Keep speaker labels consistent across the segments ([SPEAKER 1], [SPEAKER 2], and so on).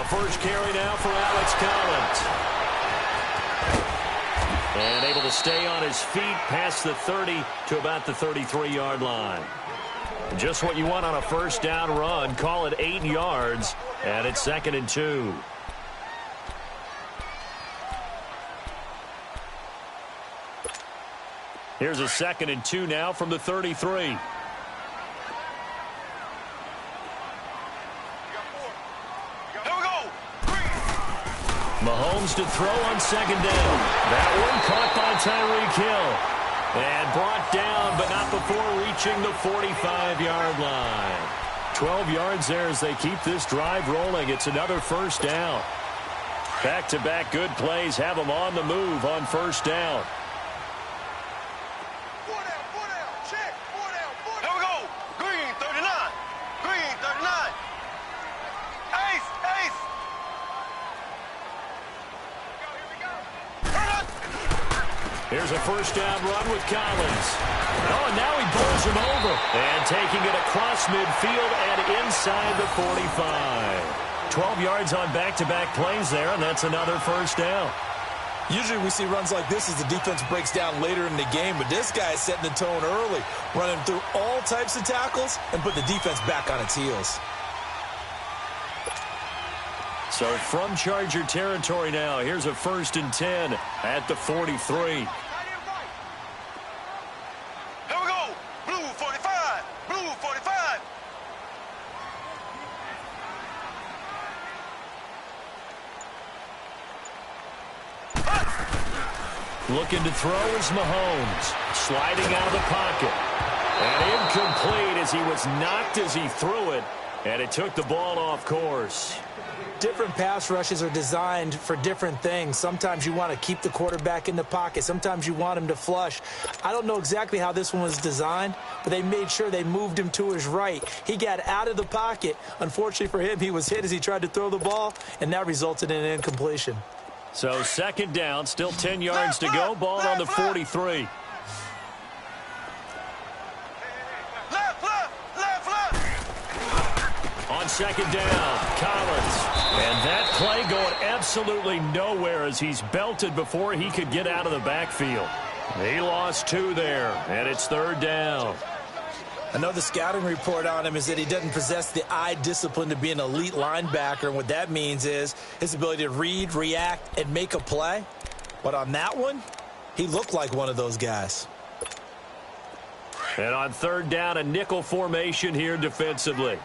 [SPEAKER 1] A first carry now for Alex Collins. And able to stay on his feet past the 30 to about the 33-yard line. Just what you want on a first down run. Call it 8 yards, and it's 2nd and 2. Here's a 2nd and 2 now from the 33. Mahomes to throw on 2nd down. That one caught by Tyreek Hill. And brought down, but not before reaching the 45-yard line. 12 yards there as they keep this drive rolling. It's another first down. Back-to-back good plays have them on the move on first down. Here's a first down run with Collins. Oh, and now he bowls him over. And taking it across midfield and inside the 45. 12 yards on back-to-back plays there, and that's another first down.
[SPEAKER 2] Usually we see runs like this as the defense breaks down later in the game, but this guy is setting the tone early, running through all types of tackles and put the defense back on its heels.
[SPEAKER 1] So from Charger territory now, here's a 1st and 10 at the 43.
[SPEAKER 3] Here we go. Blue 45. Blue 45.
[SPEAKER 1] Looking to throw is Mahomes. Sliding out of the pocket. And incomplete as he was knocked as he threw it. And it took the ball off course.
[SPEAKER 4] Different pass rushes are designed for different things. Sometimes you want to keep the quarterback in the pocket. Sometimes you want him to flush. I don't know exactly how this one was designed, but they made sure they moved him to his right. He got out of the pocket. Unfortunately for him, he was hit as he tried to throw the ball, and that resulted in an incompletion.
[SPEAKER 1] So 2nd down, still 10 yards to go. Ball on the 43. On 2nd down, Collins. And that play going absolutely nowhere as he's belted before he could get out of the backfield. He lost 2 there, and it's 3rd down.
[SPEAKER 4] Another scouting report on him is that he doesn't possess the eye discipline to be an elite linebacker. And what that means is his ability to read, react, and make a play. But on that one, he looked like one of those guys.
[SPEAKER 1] And on 3rd down, a nickel formation here defensively.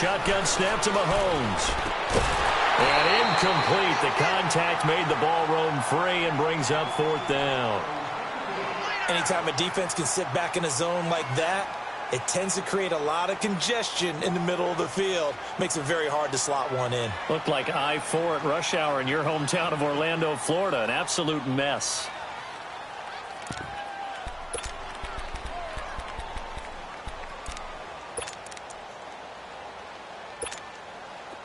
[SPEAKER 1] Shotgun snap to Mahomes. And incomplete. The contact made the ball roam free and brings up 4th down.
[SPEAKER 4] Anytime a defense can sit back in a zone like that, it tends to create a lot of congestion in the middle of the field. Makes it very hard to slot one in.
[SPEAKER 1] Looked like I-4 at rush hour in your hometown of Orlando, Florida. An absolute mess.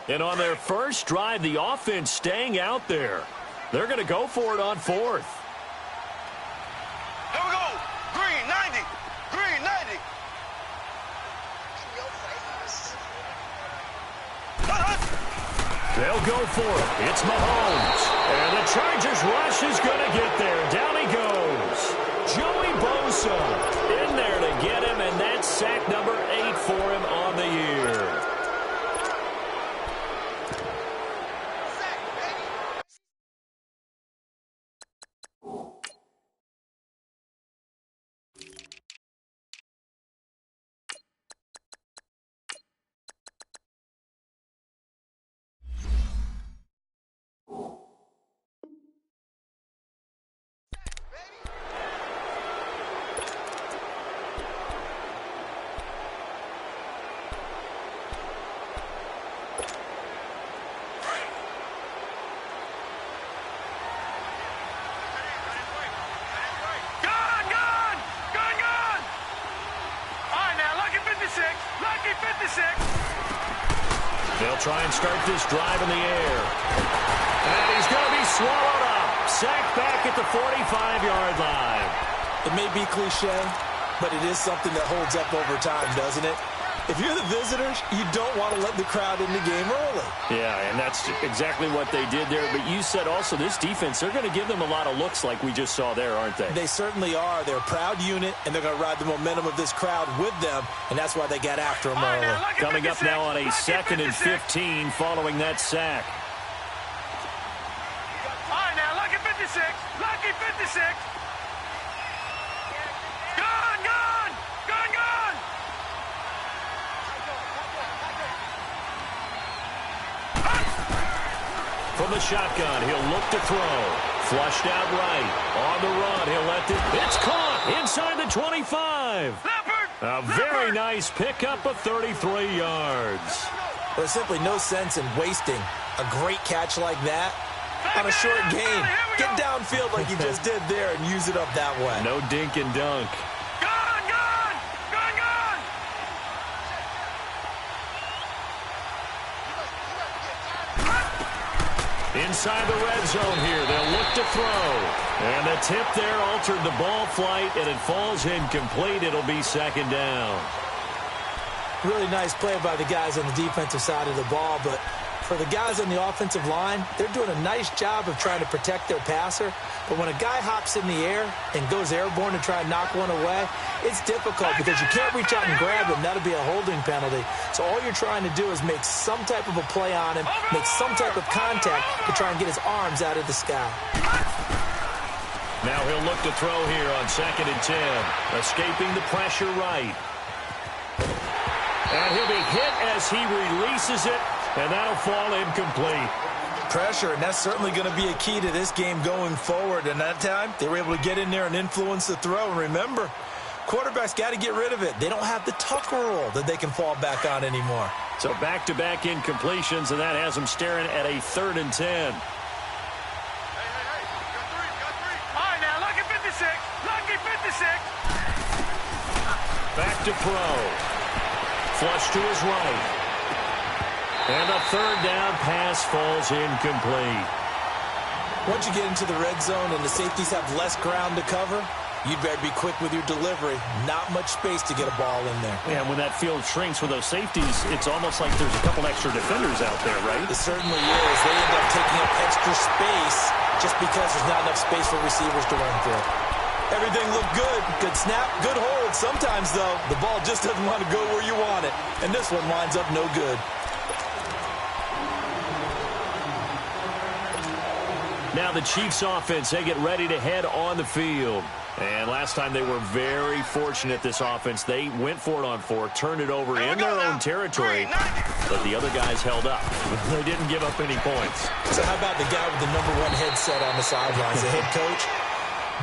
[SPEAKER 1] And on their first drive, the offense staying out there. They're going to go for it on 4th.
[SPEAKER 3] Here we go. Green 90. Green 90.
[SPEAKER 1] They'll go for it. It's Mahomes. And the Chargers rush is going to get there. Down he goes. Joey Bosa in there to get him, and that's sack number 8 for him on the year. They'll try and start this drive in the air. And he's swallowed up. Sacked back at the 45-yard line.
[SPEAKER 2] It may be cliche, but it is something that holds up over time, doesn't it? If you're the visitors, you don't want to let the crowd in the game early.
[SPEAKER 1] Yeah, and that's exactly what they did there. But you said also this defense, they're going to give them a lot of looks like we just saw there, aren't they?
[SPEAKER 2] They certainly are. They're a proud unit, and they're going to ride the momentum of this crowd with them, and that's why they got after them early.
[SPEAKER 1] Coming up now on a 2nd and 15 following that sack.
[SPEAKER 3] All right, now, lucky 56. Lucky 56. Gone, gone. Gone, gone.
[SPEAKER 1] From the shotgun, he'll look to throw. Flushed out right. On the run, he'll let it. It's caught inside the 25. A very nice pickup of 33 yards.
[SPEAKER 2] There's simply no sense in wasting a great catch like that on a short gain. Get downfield like you just did there and use it up that way.
[SPEAKER 1] No dink and dunk.
[SPEAKER 3] Gone, gone. Gone, gone.
[SPEAKER 1] Inside the red zone here, they'll look to throw. And the tip there altered the ball flight, and it falls incomplete. It'll be 2nd down.
[SPEAKER 4] Really nice play by the guys on the defensive side of the ball, but for the guys on the offensive line, they're doing a nice job of trying to protect their passer. But when a guy hops in the air and goes airborne to try and knock one away, it's difficult because you can't reach out and grab him. That'll be a holding penalty. So all you're trying to do is make some type of a play on him, make some type of contact to try and get his arms out of the sky.
[SPEAKER 1] Now he'll look to throw here on 2nd and 10. Escaping the pressure right. And he'll be hit as he releases it, and that'll fall incomplete.
[SPEAKER 2] Pressure, and that's certainly going to be a key to this game going forward. And that time, they were able to get in there and influence the throw. And remember, quarterbacks got to get rid of it. They don't have the Tucker rule that they can fall back on anymore.
[SPEAKER 1] So back-to-back incompletions, and that has them staring at a 3rd and 10.
[SPEAKER 3] Got three. All right, now, lucky 56. Lucky 56.
[SPEAKER 1] Back to throw. Flush to his right. And the 3rd down pass falls incomplete.
[SPEAKER 2] Once you get into the red zone and the safeties have less ground to cover, you'd better be quick with your delivery. Not much space to get a ball in there.
[SPEAKER 1] And when that field shrinks with those safeties, it's almost like there's a couple extra defenders out there, right?
[SPEAKER 2] It certainly is. They end up taking up extra space just because there's not enough space for receivers to run through. Everything looked good. Good snap, good hold. Sometimes, though, the ball just doesn't want to go where you want it. And this one winds up no good.
[SPEAKER 1] Now the Chiefs offense, they get ready to head on the field. And last time they were very fortunate, this offense. They went for it on 4, turned it over in their own territory, but the other guys held up. They didn't give up any points.
[SPEAKER 2] So how about the guy with the #1 headset on the sidelines, the head coach?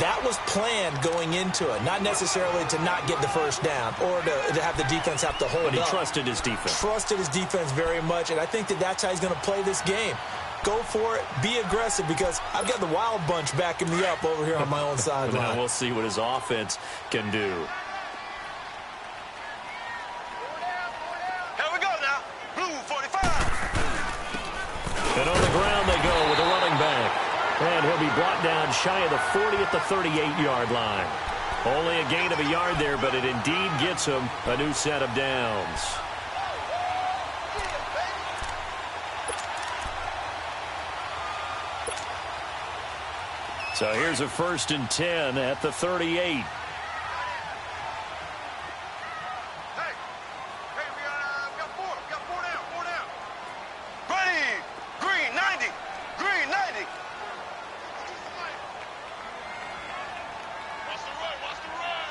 [SPEAKER 2] That was planned going into it, not necessarily to not get the first down or to have the defense have to hold up.
[SPEAKER 1] But he trusted his defense.
[SPEAKER 2] Trusted his defense very much, and I think that's how he's going to play this game. Go for it. Be aggressive because I've got the wild bunch backing me up over here on my own sideline.
[SPEAKER 1] Now we'll see what his offense can do.
[SPEAKER 3] Here we go now. Blue 45.
[SPEAKER 1] And on the ground they go with a running back. And he'll be brought down shy of the 40 at the 38-yard line. Only a gain of a yard there, but it indeed gets him a new set of downs. So here's a 1st and 10 at the 38.
[SPEAKER 3] Hey, we got four down. Ready, green 90. Watch the run.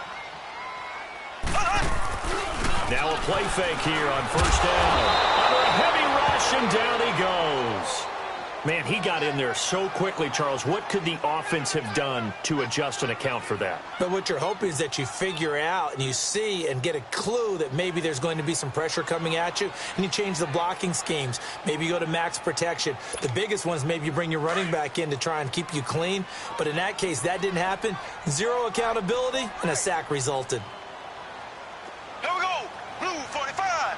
[SPEAKER 1] Now a play fake here on 1st down. Under a heavy rush, and down he goes. Man, he got in there so quickly, Charles. What could the offense have done to adjust and account for that?
[SPEAKER 4] But what you're hoping is that you figure out and you see and get a clue that maybe there's going to be some pressure coming at you, and you change the blocking schemes. Maybe you go to max protection. The biggest one is maybe you bring your running back in to try and keep you clean. But in that case, that didn't happen. Zero accountability, and a sack resulted.
[SPEAKER 3] Here we go. Blue 45.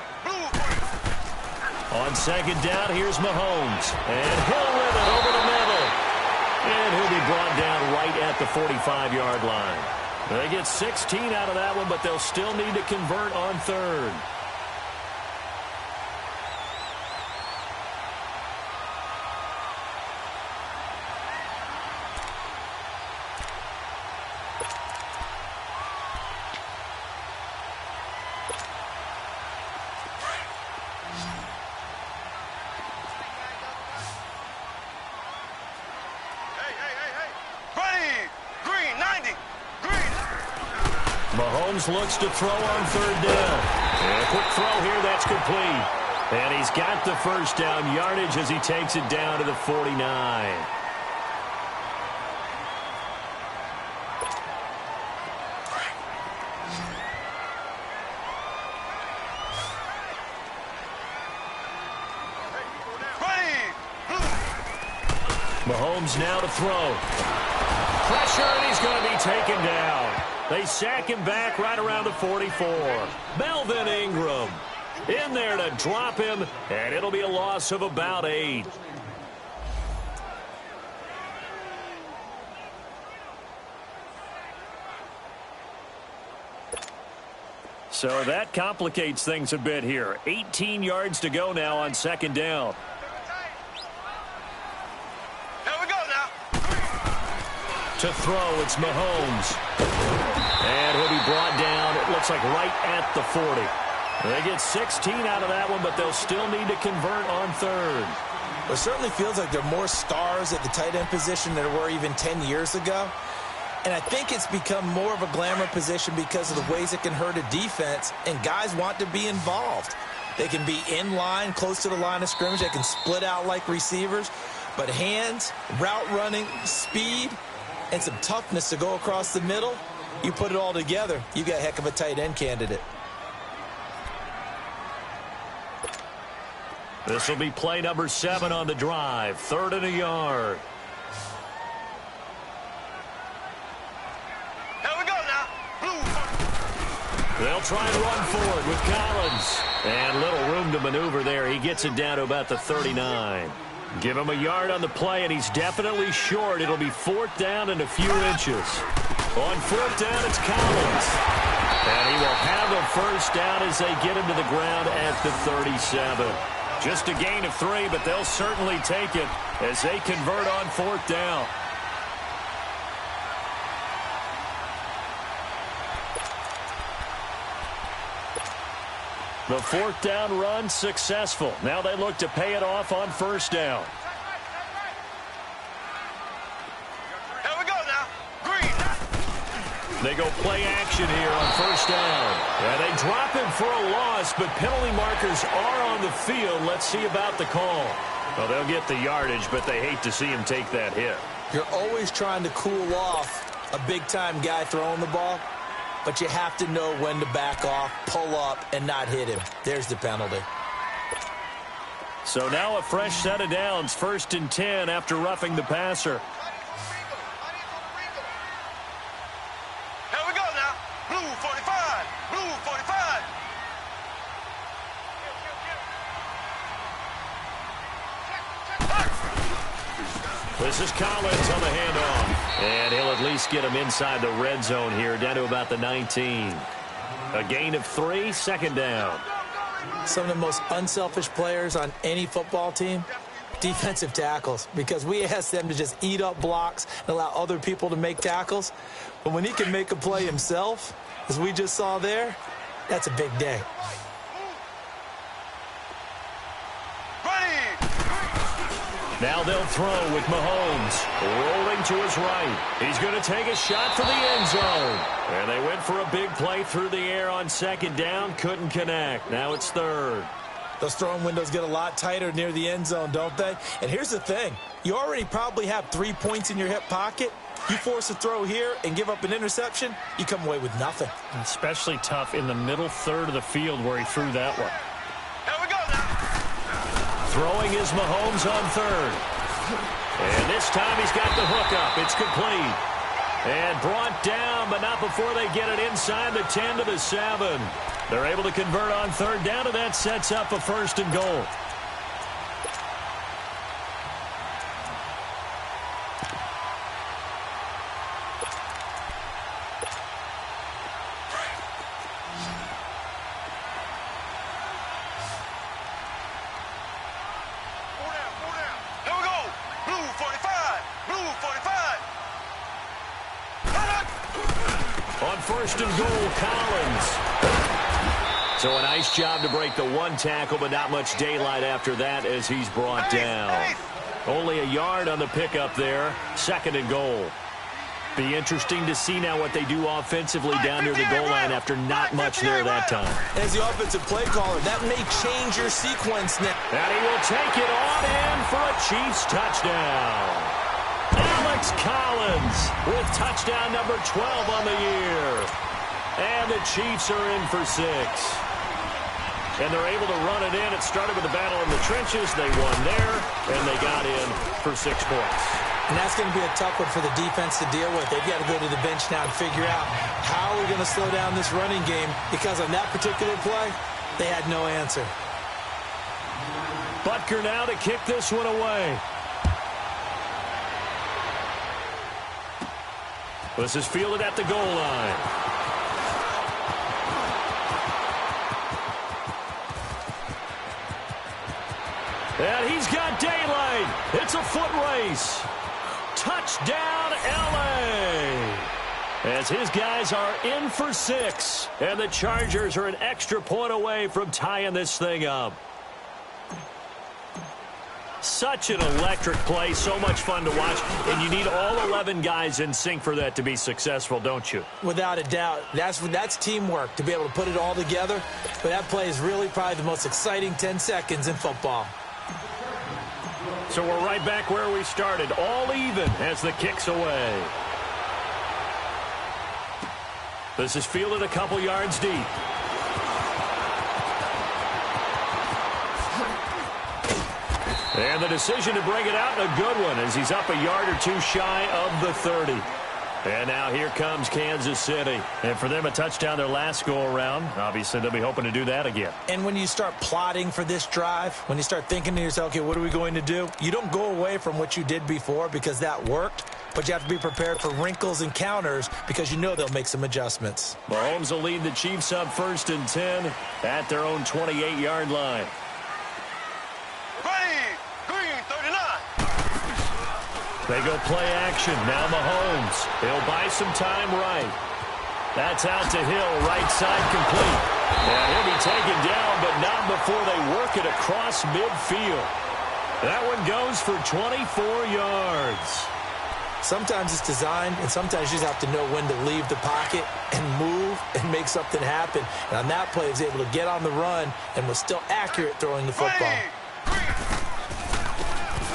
[SPEAKER 1] On 2nd down, here's Mahomes. And he'll win it over the middle. And he'll be brought down right at the 45-yard line. They get 16 out of that one, but they'll still need to convert on third. Mahomes looks to throw on third down. And a quick throw here, that's complete. And he's got the first down yardage as he takes it down to the 49. Mahomes now to throw. Pressure, and he's going to be taken down. They sack him back right around the 44. Melvin Ingram in there to drop him, and it'll be a loss of about 8. So that complicates things a bit here. 18 yards to go now on second down. To throw, it's Mahomes. And he'll be brought down, it looks like right at the 40. They get 16 out of that one, but they'll still need to convert on third.
[SPEAKER 2] It certainly feels like there are more stars at the tight end position than there were even 10 years ago. And I think it's become more of a glamour position because of the ways it can hurt a defense, and guys want to be involved. They can be in line, close to the line of scrimmage. They can split out like receivers. But hands, route running, speed, and some toughness to go across the middle, you put it all together, you got a heck of a tight end candidate.
[SPEAKER 1] This will be play number 7 on the drive. 3rd and a yard.
[SPEAKER 3] Here we go now.
[SPEAKER 1] They'll try and run forward with Collins. And little room to maneuver there. He gets it down to about the 39. Give him a yard on the play, and he's definitely short. It'll be 4th down and a few inches. On 4th down, it's Collins. And he will have a first down as they get him to the ground at the 37. Just a gain of 3, but they'll certainly take it as they convert on 4th down. The 4th down run successful. Now they look to pay it off on 1st down.
[SPEAKER 3] Here we go now. Green.
[SPEAKER 1] They go play action here on 1st down. And they drop him for a loss, but penalty markers are on the field. Let's see about the call. Well, they'll get the yardage, but they hate to see him take that hit.
[SPEAKER 2] You're always trying to cool off a big-time guy throwing the ball, but you have to know when to back off, pull up, and not hit him. There's the penalty.
[SPEAKER 1] So now a fresh set of downs, 1st and 10 after roughing the passer.
[SPEAKER 3] Here we go now. Blue 45. Blue 45.
[SPEAKER 1] This is Collins on the handoff. And he'll at least get him inside the red zone here, down to about the 19. A gain of 3, 2nd down.
[SPEAKER 4] Some of the most unselfish players on any football team, defensive tackles, because we ask them to just eat up blocks and allow other people to make tackles. But when he can make a play himself, as we just saw there, that's a big day.
[SPEAKER 1] Now they'll throw with Mahomes rolling to his right. He's going to take a shot for the end zone. And they went for a big play through the air on 2nd down. Couldn't connect. Now it's 3rd.
[SPEAKER 2] Those throwing windows get a lot tighter near the end zone, don't they? And here's the thing. You already probably have 3 points in your hip pocket. You force a throw here and give up an interception, you come away with nothing.
[SPEAKER 5] Especially tough in the middle 3rd of the field where he threw that one.
[SPEAKER 3] Here we go now.
[SPEAKER 1] Throwing is Mahomes on 3rd. And this time he's got the hook up. It's complete. And brought down, but not before they get it inside the 10 to the 7. They're able to convert on 3rd down, and that sets up a 1st and goal. First and goal, Collins. So a nice job to break the one tackle, but not much daylight after that as he's brought down. Only a yard on the pickup there. Second and goal. Be interesting to see now what they do offensively down near the goal line after not much there that time.
[SPEAKER 2] As the offensive play caller, that may change your sequence now.
[SPEAKER 1] And he will take it on in for a Chiefs touchdown. Alex Collins with touchdown number 12 on the year. And the Chiefs are in for 6. And they're able to run it in. It started with a battle in the trenches. They won there, and they got in for 6 points.
[SPEAKER 4] And that's going to be a tough one for the defense to deal with. They've got to go to the bench now and figure out how we're going to slow down this running game, because on that particular play, they had no answer.
[SPEAKER 1] Butker now to kick this one away. This is fielded at the goal line. And he's got daylight. It's a foot race. Touchdown, L.A. As his guys are in for 6. And the Chargers are an extra point away from tying this thing up. Such an electric play, so much fun to watch, and you need all 11 guys in sync for that to be successful, don't you?
[SPEAKER 4] Without a doubt. That's teamwork, to be able to put it all together. But that play is really probably the most exciting 10 seconds in football.
[SPEAKER 1] So we're right back where we started, all even as the kick's away. This is fielded a couple yards deep. And the decision to bring it out, a good one, as he's up a yard or two shy of the 30. And now here comes Kansas City. And for them, a touchdown their last go-around. Obviously, they'll be hoping to do that again.
[SPEAKER 4] And when you start plotting for this drive, when you start thinking to yourself, okay, what are we going to do? You don't go away from what you did before because that worked, but you have to be prepared for wrinkles and counters because you know they'll make some adjustments.
[SPEAKER 1] Mahomes will lead the Chiefs up 1st and 10 at their own 28-yard line. They go play action. Now Mahomes. He'll buy some time right. That's out to Hill. Right side complete. And he'll be taken down, but not before they work it across midfield. That one goes for 24 yards.
[SPEAKER 4] Sometimes it's designed, and sometimes you just have to know when to leave the pocket and move and make something happen. And on that play, he was able to get on the run and was still accurate throwing the football.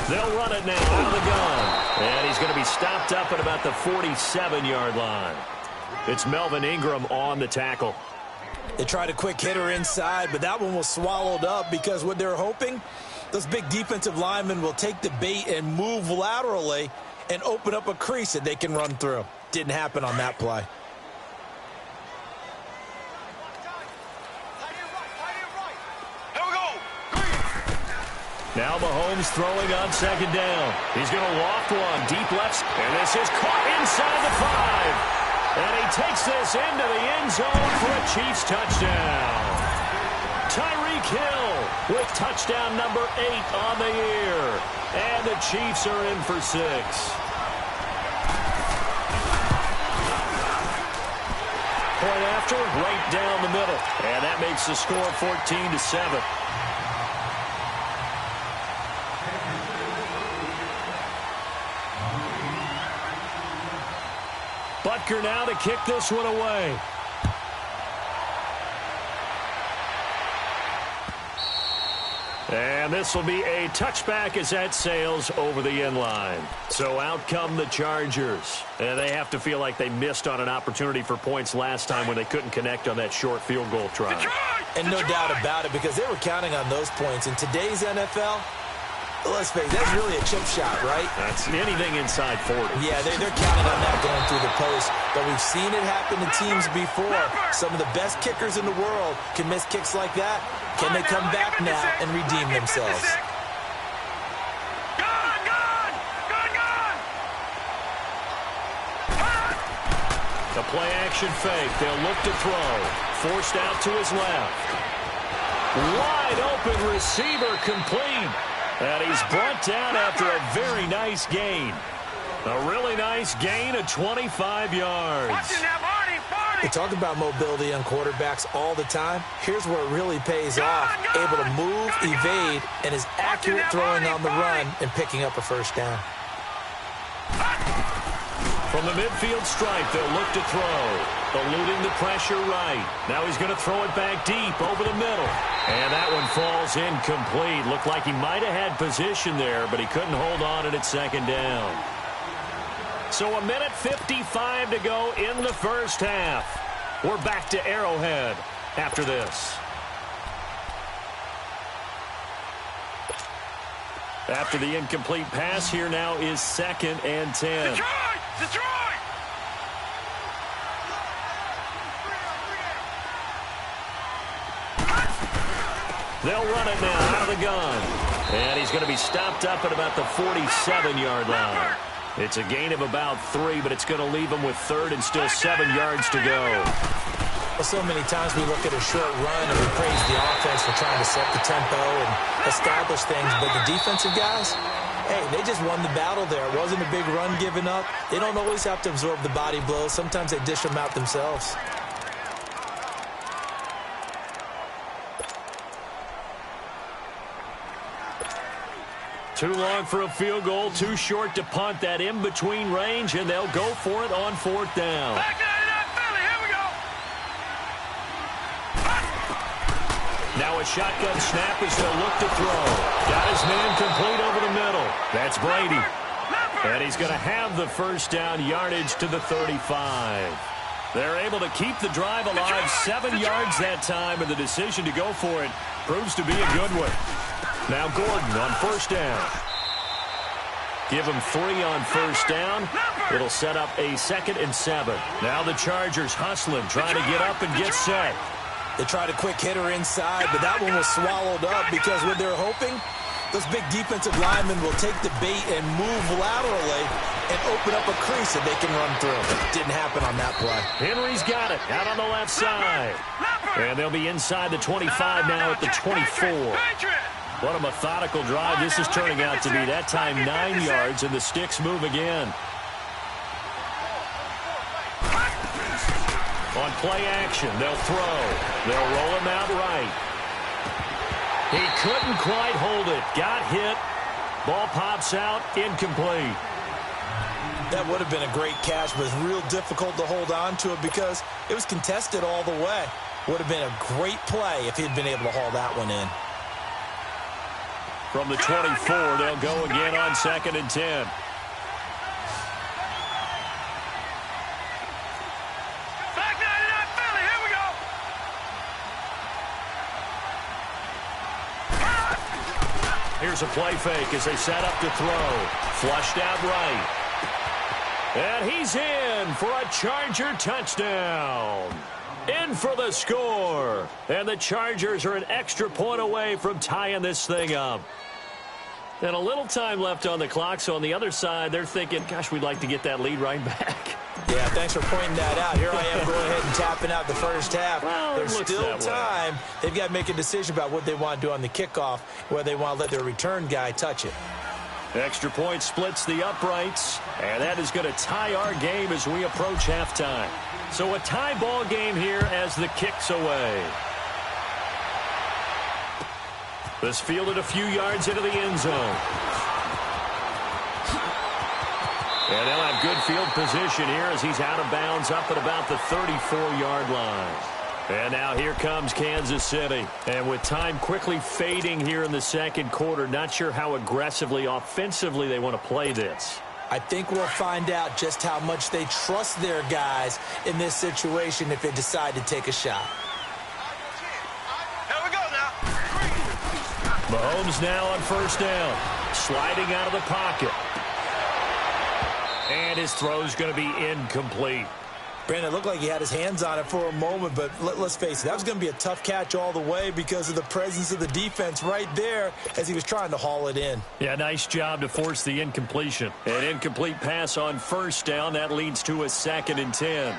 [SPEAKER 1] They'll run it now out of the gun. And he's going to be stopped up at about the 47-yard line. It's Melvin Ingram on the tackle.
[SPEAKER 4] They tried a quick hitter inside, but that one was swallowed up because what they're hoping, those big defensive linemen will take the bait and move laterally and open up a crease that they can run through. Didn't happen on that play.
[SPEAKER 1] Now Mahomes throwing on 2nd down. He's going to loft one deep left. And this is caught inside the 5. And he takes this into the end zone for a Chiefs touchdown. Tyreek Hill with touchdown number 8 on the year. And the Chiefs are in for 6. Point after, right down the middle. And that makes the score 14-7. Butker now to kick this one away. And this will be a touchback as that sails over the end line. So out come the Chargers. And they have to feel like they missed on an opportunity for points last time when they couldn't connect on that short field goal try.
[SPEAKER 4] And no doubt about it, because they were counting on those points. In today's NFL, let's face it, that's really a chip shot, right?
[SPEAKER 1] That's anything inside 40.
[SPEAKER 4] Yeah, they're counting on that going through the post. But we've seen it happen to teams before. Some of the best kickers in the world can miss kicks like that. Can they come back now and redeem themselves?
[SPEAKER 1] The play-action fake. They'll look to throw. Forced out to his left. Wide open receiver complete. And he's brought down after a very nice gain. A really nice gain of 25 yards.
[SPEAKER 4] We talk about mobility on quarterbacks all the time. Here's where it really pays off. Able to move, evade, and is accurate throwing on the run and picking up a first down.
[SPEAKER 1] From the midfield stripe, they'll look to throw. Eluding the pressure right. Now he's going to throw it back deep over the middle. And that one falls incomplete. Looked like he might have had position there, but he couldn't hold on at second down. So 1:55 to go in the first half. We're back to Arrowhead after this. After the incomplete pass, here now is 2nd and 10.
[SPEAKER 3] Detroit!
[SPEAKER 1] They'll run it now out of the gun. And he's going to be stopped up at about the 47-yard line. It's a gain of about 3, but it's going to leave him with 3rd and still 7 yards to go.
[SPEAKER 4] Well, so many times we look at a short run and we praise the offense for trying to set the tempo and establish things, but the defensive guys, hey, they just won the battle there. It wasn't a big run given up. They don't always have to absorb the body blows. Sometimes they dish them out themselves.
[SPEAKER 1] Too long for a field goal, too short to punt. That in-between range, and they'll go for it on 4th down.
[SPEAKER 3] Back to Philly. Here we go.
[SPEAKER 1] Now a shotgun snap as they'll look to throw. Got his man complete over the middle. That's Brady. And he's going to have the first down, yardage to the 35. They're able to keep the drive alive, 7 yards that time, and the decision to go for it proves to be a good one. Now Gordon on 1st down. Give him 3 on 1st down. It'll set up a 2nd and 7. Now the Chargers hustling, trying to get up and get set.
[SPEAKER 4] They tried a quick hitter inside, but that one was swallowed up because what they're hoping, those big defensive linemen will take the bait and move laterally and open up a crease that they can run through. Didn't happen on that play.
[SPEAKER 1] Henry's got it out on the left side. And they'll be inside the 25 now at the 24. What a methodical drive this is turning out to be. That time 9 yards, and the sticks move again. On play action, they'll throw. They'll roll him out right. He couldn't quite hold it. Got hit. Ball pops out, incomplete.
[SPEAKER 4] That would have been a great catch, but it's real difficult to hold on to it because it was contested all the way. Would have been a great play if he'd been able to haul that one in.
[SPEAKER 1] From the 24, they'll go again on 2nd and 10.
[SPEAKER 3] Back to Philly. Here we go.
[SPEAKER 1] Here's a play fake as they set up to throw. Flushed out right. And he's in for a Charger touchdown. In for the score. And the Chargers are an extra point away from tying this thing up. And a little time left on the clock, so on the other side, they're thinking, gosh, we'd like to get that lead right back.
[SPEAKER 4] Yeah, thanks for pointing that out. Here I am going ahead and tapping out the first half.
[SPEAKER 1] Well,
[SPEAKER 4] There's still time. They've got to make a decision about what they want to do on the kickoff, whether they want to let their return guy touch it.
[SPEAKER 1] Extra point splits the uprights, and that is going to tie our game as we approach halftime. So a tie ball game here as the kick's away. This fielded a few yards into the end zone. And they'll have good field position here as he's out of bounds up at about the 34-yard line. And now here comes Kansas City. And with time quickly fading here in the second quarter, not sure how aggressively, offensively they want to play this.
[SPEAKER 4] I think we'll find out just how much they trust their guys in this situation if they decide to take a shot.
[SPEAKER 3] Here we go now.
[SPEAKER 1] Mahomes now on 1st down. Sliding out of the pocket. And his throw's going to be incomplete.
[SPEAKER 4] Brandon, it looked like he had his hands on it for a moment, but let's face it, that was going to be a tough catch all the way because of the presence of the defense right there as he was trying to haul it in.
[SPEAKER 1] Yeah, nice job to force the incompletion. An incomplete pass on 1st down. That leads to a 2nd and 10.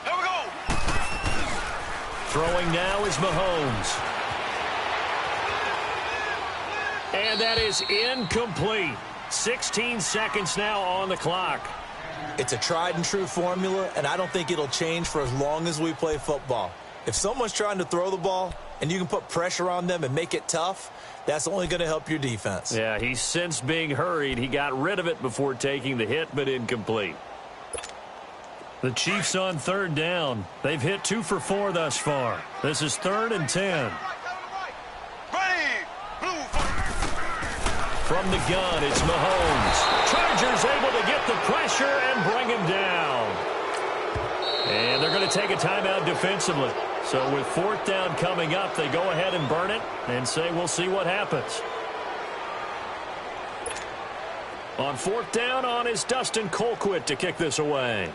[SPEAKER 3] Here we go.
[SPEAKER 1] Throwing now is Mahomes. And that is incomplete. 16 seconds now on the clock.
[SPEAKER 2] It's a tried-and-true formula, and I don't think it'll change for as long as we play football. If someone's trying to throw the ball and you can put pressure on them and make it tough, that's only going to help your defense.
[SPEAKER 1] Yeah, he sensed being hurried. He got rid of it before taking the hit, but incomplete. The Chiefs on third down. They've hit 2 for 4 thus far. This is 3rd and 10. From the gun, it's Mahomes. Chargers able to get the pressure and bring him down. And they're going to take a timeout defensively. So with 4th down coming up, they go ahead and burn it and say we'll see what happens. On 4th down on is Dustin Colquitt to kick this away.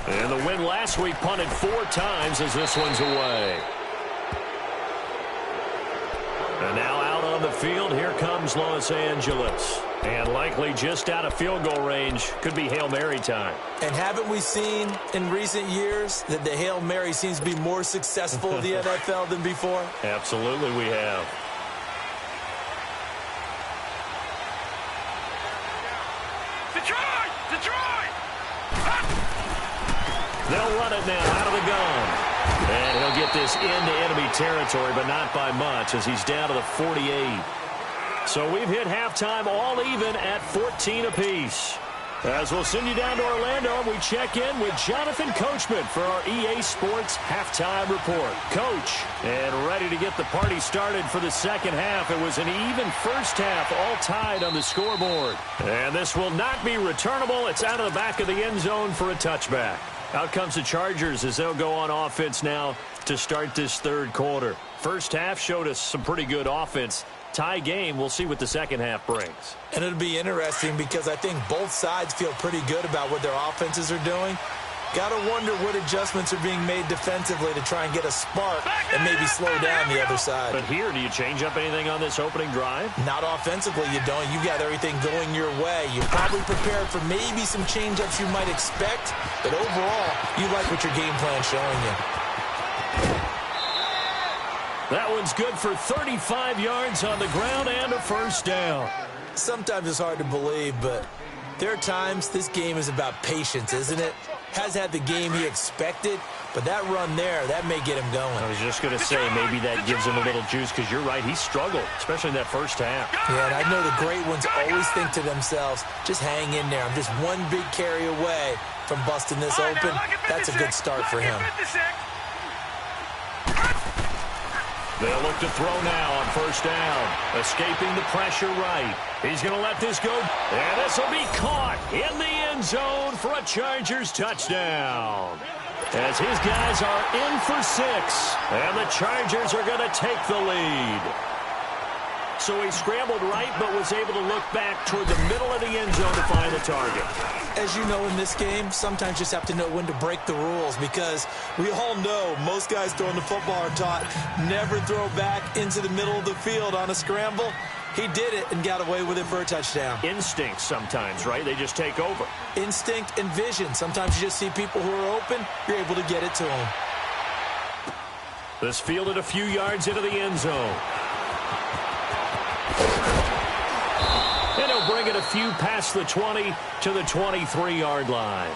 [SPEAKER 1] And the win last week punted 4 times as this one's away. And now out on the field, here comes Los Angeles. And likely just out of field goal range. Could be Hail Mary time.
[SPEAKER 2] And haven't we seen in recent years that the Hail Mary seems to be more successful in the NFL than before?
[SPEAKER 1] Absolutely we have.
[SPEAKER 3] Detroit! Detroit!
[SPEAKER 1] They'll run it now out of the gun. And he'll get this into enemy territory, but not by much as he's down to the 48. So we've hit halftime all even at 14 apiece. As we'll send you down to Orlando, we check in with Jonathan Coachman for our EA Sports Halftime Report. Coach, and ready to get the party started for the second half. It was an even first half, all tied on the scoreboard. And this will not be returnable. It's out of the back of the end zone for a touchback. Out comes the Chargers as they'll go on offense now to start this third quarter. First half showed us some pretty good offense. Tie game, we'll see what the second half brings.
[SPEAKER 2] And it'll be interesting because I think both sides feel pretty good about what their offenses are doing. Got to wonder what adjustments are being made defensively to try and get a spark and maybe slow down the other side.
[SPEAKER 1] But here, do you change up anything on this opening drive?
[SPEAKER 2] Not offensively, you don't. You got everything going your way. You're probably prepared for maybe some change-ups you might expect, but overall, you like what your game plan's showing you.
[SPEAKER 1] That one's good for 35 yards on the ground and a first down.
[SPEAKER 2] Sometimes it's hard to believe, but there are times this game is about patience, isn't it? Has had the game he expected, but that run there, that may get him going.
[SPEAKER 1] I was just going to say, maybe that gives him a little juice, because you're right, he struggled, especially in that first half.
[SPEAKER 2] Yeah, and I know the great ones always think to themselves, just hang in there. I'm just one big carry away from busting this open. That's a good start for him.
[SPEAKER 1] They'll look to throw now on first down. Escaping the pressure right. He's going to let this go. And this will be caught in the end zone for a Chargers touchdown. As his guys are in for 6. And the Chargers are going to take the lead. So he scrambled right, but was able to look back toward the middle of the end zone to find the target.
[SPEAKER 2] As you know, in this game, sometimes you just have to know when to break the rules, because we all know most guys throwing the football are taught never throw back into the middle of the field on a scramble. He did it and got away with it for a touchdown.
[SPEAKER 1] Instinct sometimes, right? They just take over.
[SPEAKER 2] Instinct and vision. Sometimes you just see people who are open, you're able to get it to them.
[SPEAKER 1] This fielded a few yards into the end zone. And he'll bring it a few past the 20 to the 23-yard line.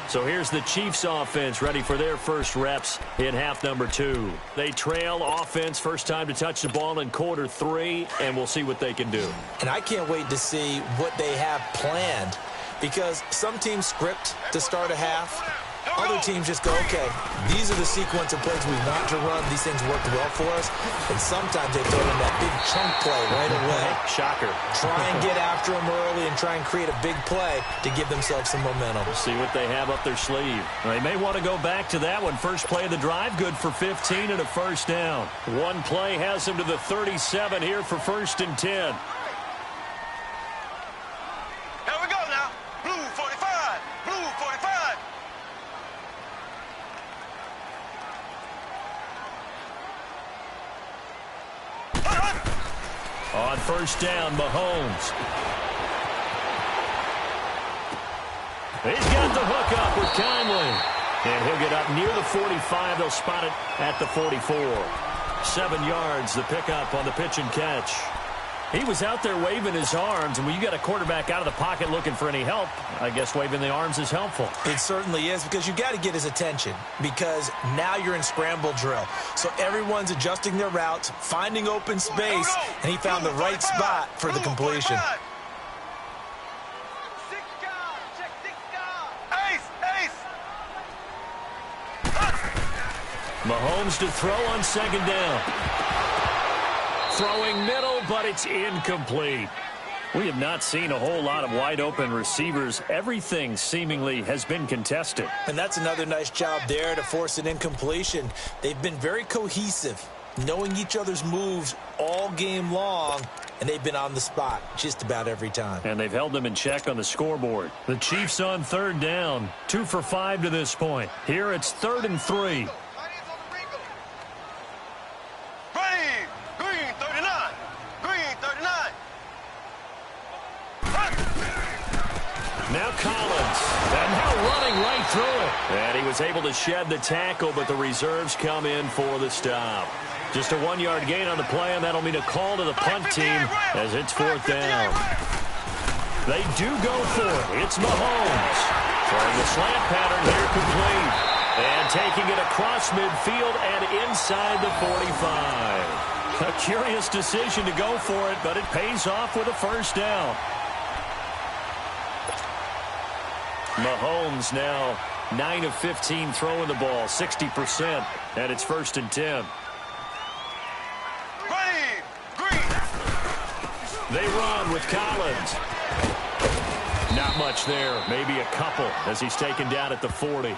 [SPEAKER 1] So here's the Chiefs offense ready for their first reps in half number 2. They trail offense first time to touch the ball in quarter 3, and we'll see what they can do.
[SPEAKER 2] And I can't wait to see what they have planned, because some teams script to start a half. Other teams just go, okay, these are the sequence of plays we want to run. These things worked well for us. And sometimes they throw in that big chunk play right away.
[SPEAKER 1] Shocker.
[SPEAKER 2] Try and get after them early and try and create a big play to give themselves some momentum.
[SPEAKER 1] We'll see what they have up their sleeve. They may want to go back to that one. First play of the drive, good for 15 and a first down. One play has them to the 37 here for 1st and 10.
[SPEAKER 3] Here we go now. Blue 45. Blue 45.
[SPEAKER 1] On first down, Mahomes. He's got the hook up with Conley. And he'll get up near the 45. They'll spot it at the 44. 7 yards, the pickup on the pitch and catch.
[SPEAKER 5] He was out there waving his arms, and when you got a quarterback out of the pocket looking for any help, I guess waving the arms is helpful.
[SPEAKER 4] It certainly is, because you got to get his attention, because now you're in scramble drill. So everyone's adjusting their routes, finding open space, and he found the right spot for the completion.
[SPEAKER 1] Mahomes to throw on second down. Throwing middle, but it's incomplete.
[SPEAKER 5] We have not seen a whole lot of wide-open receivers. Everything seemingly has been contested.
[SPEAKER 4] And that's another nice job there to force an incompletion. They've been very cohesive, knowing each other's moves all game long, and they've been on the spot just about every time.
[SPEAKER 5] And they've held them in check on the scoreboard. The Chiefs on third down, 2 for 5 to this point. Here it's 3rd and 3.
[SPEAKER 1] Now Collins, and now running right through it. And he was able to shed the tackle, but the reserves come in for the stop. Just a 1-yard gain on the play, and that'll mean a call to the punt team as it's 4th down. They do go for it. It's Mahomes. Throwing the slant pattern here complete. And taking it across midfield and inside the 45. A curious decision to go for it, but it pays off with a 1st down. Mahomes now 9 of 15 throwing the ball, 60%, and it's 1st and 10. They run with Collins. Not much there, maybe a couple as he's taken down at the 40.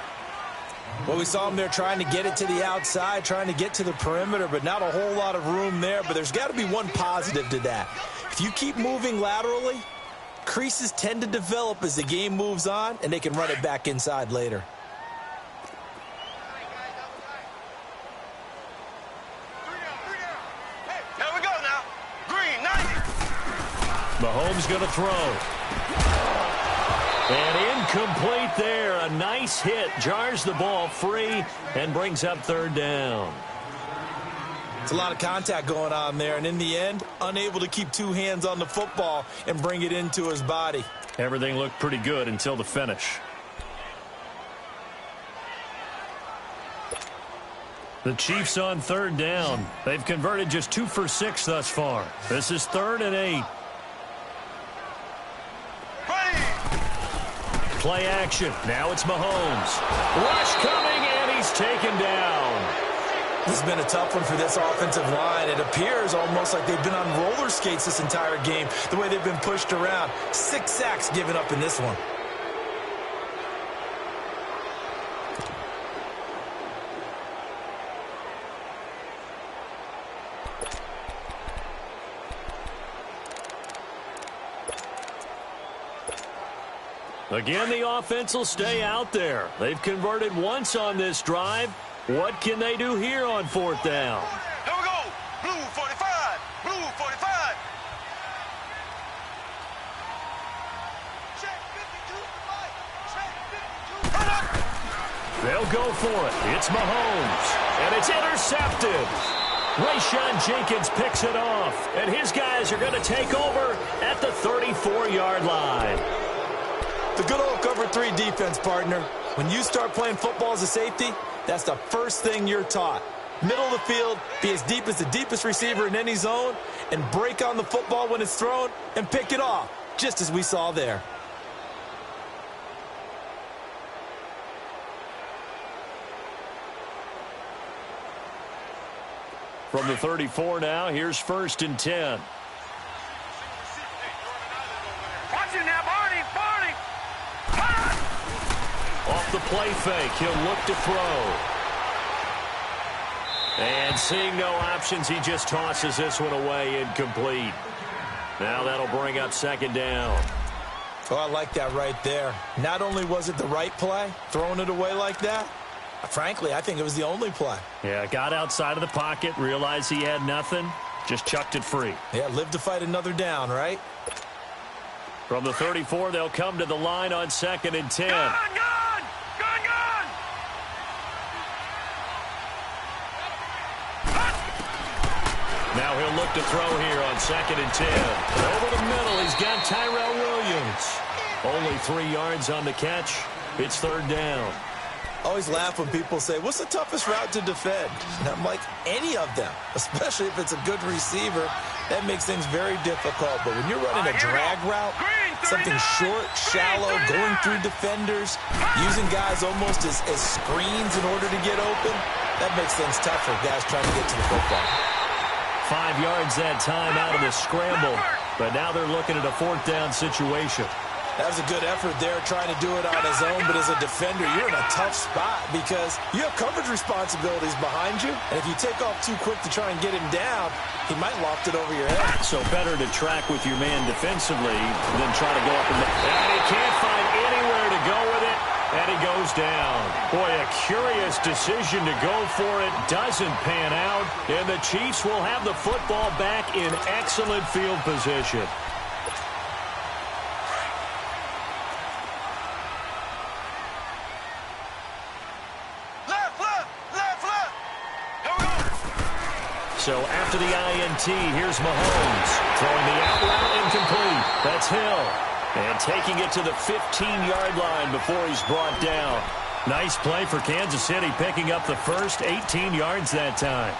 [SPEAKER 4] Well, we saw him there trying to get it to the outside, trying to get to the perimeter, but not a whole lot of room there. But there's got to be one positive to that. If you keep moving laterally, creases tend to develop as the game moves on, and they can run it back inside later.
[SPEAKER 3] Here we go now. Green, 90.
[SPEAKER 1] Mahomes going to throw. And incomplete there. A nice hit. Jars the ball free and brings up 3rd down.
[SPEAKER 4] It's a lot of contact going on there, and in the end, unable to keep 2 hands on the football and bring it into his body.
[SPEAKER 5] Everything looked pretty good until the finish. The Chiefs on 3rd down. They've converted just 2 for 6 thus far. This is 3rd and 8. Play action. Now it's Mahomes.
[SPEAKER 1] Rush coming, and he's taken down.
[SPEAKER 4] This has been a tough one for this offensive line. It appears almost like they've been on roller skates this entire game, the way they've been pushed around. 6 sacks given up in this one.
[SPEAKER 1] Again, the offense will stay out there. They've converted once on this drive. What can they do here on 4th down?
[SPEAKER 3] Here we go. Blue 45. Blue 45. Check 52 to the right. Check 52.
[SPEAKER 1] They'll go for it. It's Mahomes. And it's intercepted. Rayshawn Jenkins picks it off. And his guys are going to take over at the 34-yard line.
[SPEAKER 4] The good old cover 3 defense, partner. When you start playing football as a safety, that's the first thing you're taught. Middle of the field, be as deep as the deepest receiver in any zone, and break on the football when it's thrown and pick it off, just as we saw there.
[SPEAKER 1] From the 34 now, here's 1st and 10.
[SPEAKER 3] Watch it now, Barney. Barney.
[SPEAKER 1] Off the play fake, he'll look to throw. And seeing no options, he just tosses this one away, incomplete. Now that'll bring up 2nd down.
[SPEAKER 4] Oh, I like that right there. Not only was it the right play, throwing it away like that, frankly, I think it was the only play.
[SPEAKER 5] Yeah, got outside of the pocket, realized he had nothing, just chucked it free.
[SPEAKER 4] Yeah, live to fight another down, right?
[SPEAKER 1] From the 34, they'll come to the line on 2nd and 10.
[SPEAKER 3] Gun.
[SPEAKER 1] Now Now he'll look to throw here on 2nd and 10. Over the middle, he's got Tyrell Williams. Only 3 yards on the catch. It's 3rd down.
[SPEAKER 2] I always laugh when people say, what's the toughest route to defend? And I'm like, any of them, especially if it's a good receiver. That makes things very difficult. But when you're running a drag route, something short, shallow, going through defenders, using guys almost as screens in order to get open, that makes things tough for guys trying to get to the football.
[SPEAKER 1] 5 yards that time out of the scramble. But now they're looking at a 4th down situation.
[SPEAKER 2] That was a good effort there, trying to do it on his own. But as a defender, you're in a tough spot because you have coverage responsibilities behind you. And if you take off too quick to try and get him down, he might loft it over your head.
[SPEAKER 1] So better to track with your man defensively than try to go up and he can't find anywhere to go with it. And he goes down. Boy, a curious decision to go for it. Doesn't pan out. And the Chiefs will have the football back in excellent field position. So after the INT, here's Mahomes. Throwing the out route incomplete. That's Hill. And taking it to the 15-yard line before he's brought down. Nice play for Kansas City, picking up the first 18 yards that time.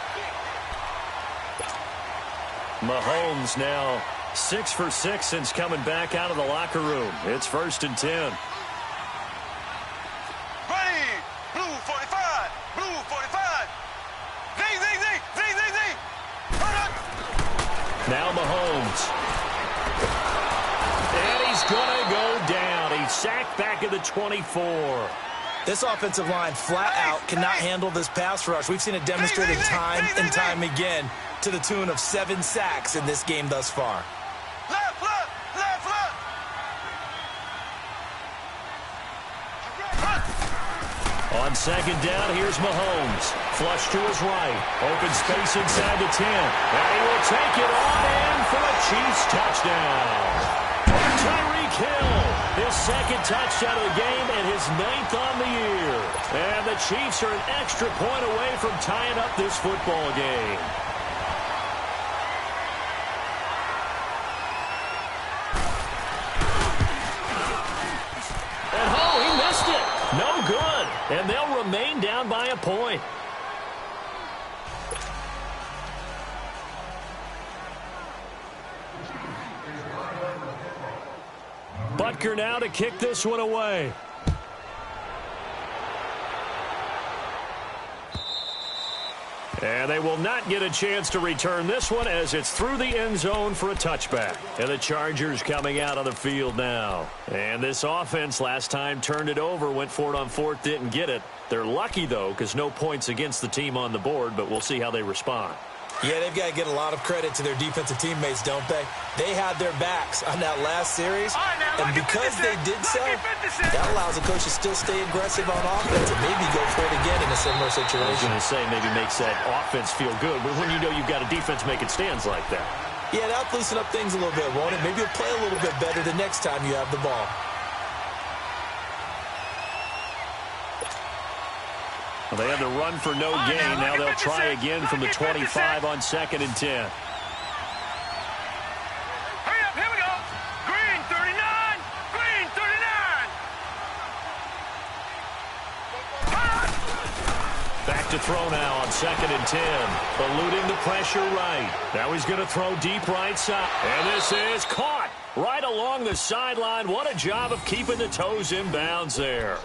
[SPEAKER 1] Mahomes now 6 for 6 since coming back out of the locker room. It's 1st and 10.
[SPEAKER 3] Ready. Blue 45. Blue 45. Zing, zing, zing, zing, zing, zing.
[SPEAKER 1] Now Mahomes. And he's going to go down. He's sacked back at the 24.
[SPEAKER 2] This offensive line flat out cannot handle this pass rush. We've seen it demonstrated time and time again to the tune of 7 sacks in this game thus far.
[SPEAKER 3] Left, left, left, left.
[SPEAKER 1] On 2nd down, here's Mahomes. Flush to his right. Open space inside the 10. And he will take it on in for a Chiefs touchdown. Tyreek Hill, his 2nd touchdown of the game and his 9th on the year. And the Chiefs are an extra point away from tying up this football game. And he missed it. No good. And they'll remain down by a point. Butker now to kick this one away. And they will not get a chance to return this one as it's through the end zone for a touchback. And the Chargers coming out on the field now. And this offense last time turned it over, went for it on 4th, didn't get it. They're lucky, though, because no points against the team on the board, but we'll see how they respond.
[SPEAKER 2] Yeah, they've got to get a lot of credit to their defensive teammates, don't they? They had their backs on that last series, and because they did so, that allows the coach to still stay aggressive on offense and maybe go for it again in a similar situation.
[SPEAKER 1] I was going to say maybe makes that offense feel good, but when you know you've got a defense making stands like that.
[SPEAKER 2] Yeah, that'll loosen up things a little bit, won't it? Maybe you'll play a little bit better the next time you have the ball.
[SPEAKER 1] Well, they had to run for no gain. Now they'll try again from the 25 on 2nd and 10.
[SPEAKER 3] Hurry up, here we go. Green 39. Green 39.
[SPEAKER 1] Back to throw now on 2nd and 10. Eluding the pressure right. Now he's going to throw deep right side. And this is caught right along the sideline. What a job of keeping the toes in bounds there.